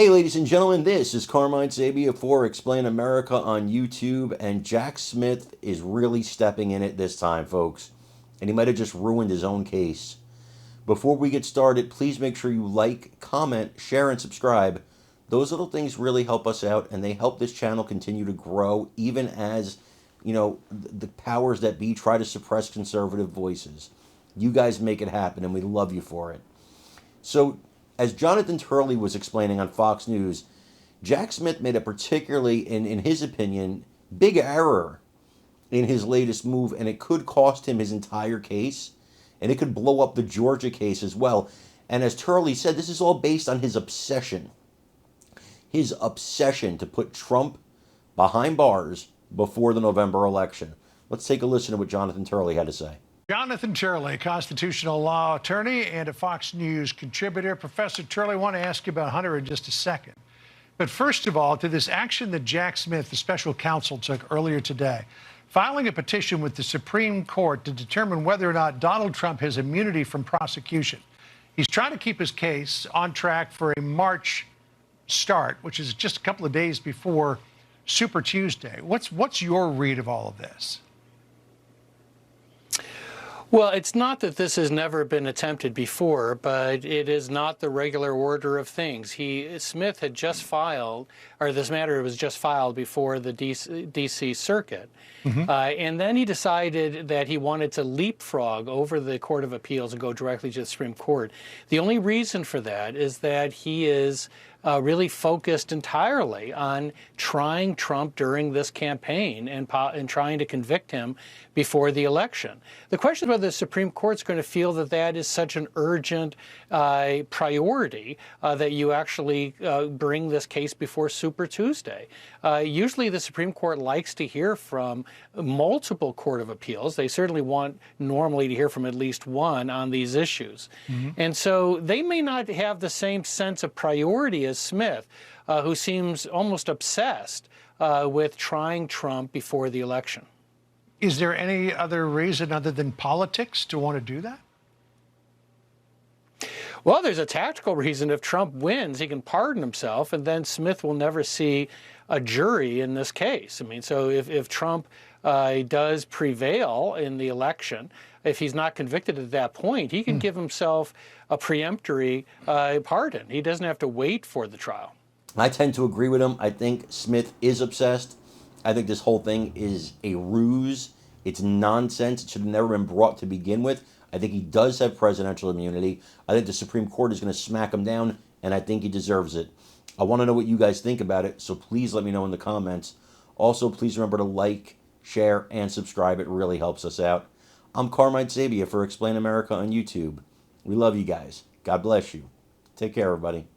Hey, ladies and gentlemen, this is Carmine Sabia for Explain America on YouTube, and Jack Smith is really stepping in it this time, folks. And he might have just ruined his own case. Before we get started, please make sure you like, comment, share, and subscribe. Those little things really help us out, and they help this channel continue to grow, even as, the powers that be try to suppress conservative voices. You guys make it happen, and we love you for it. So, as Jonathan Turley was explaining on Fox News, Jack Smith made a particularly, in his opinion, big error in his latest move, and it could cost him his entire case, and it could blow up the Georgia case as well. And as Turley said, this is all based on his obsession to put Trump behind bars before the November election. Let's take a listen to what Jonathan Turley had to say. Jonathan Turley, constitutional law attorney and a Fox News contributor. Professor Turley, I want to ask you about Hunter in just a second. But first of all, to this action that Jack Smith, the special counsel, took earlier today, filing a petition with the Supreme Court to determine whether or not Donald Trump has immunity from prosecution. He's trying to keep his case on track for a March start, which is just a couple of days before Super Tuesday. What's your read of all of this? Well, it's not that this has never been attempted before, but it is not the regular order of things. Smith had just filed, or this matter was just filed before the D.C. Circuit. And then he decided that he wanted to leapfrog over the Court of Appeals and go directly to the Supreme Court. The only reason for that is that he is really focused entirely on trying Trump during this campaign and trying to convict him before the election. The question is whether the Supreme Court's going to feel that that is such an urgent priority that you actually bring this case before Super Tuesday. Usually the Supreme Court likes to hear from multiple Court of Appeals. They certainly want normally to hear from at least one on these issues. And so they may not have the same sense of priority as Smith, who seems almost obsessed with trying Trump before the election. Is there any other reason other than politics to want to do that? Well, there's a tactical reason. If Trump wins, he can pardon himself, and then Smith will never see a jury in this case. I mean, so if Trump does prevail in the election, if he's not convicted at that point, he can give himself a preemptory pardon. He doesn't have to wait for the trial. I tend to agree with him. I think Smith is obsessed. I think this whole thing is a ruse. It's nonsense. It should have never been brought to begin with. I think he does have presidential immunity. I think the Supreme Court is going to smack him down, and I think he deserves it. I want to know what you guys think about it, so please let me know in the comments. Also, please remember to like, share, and subscribe. It really helps us out. I'm Carmine Sabia for Explain America on YouTube. We love you guys. God bless you. Take care, everybody.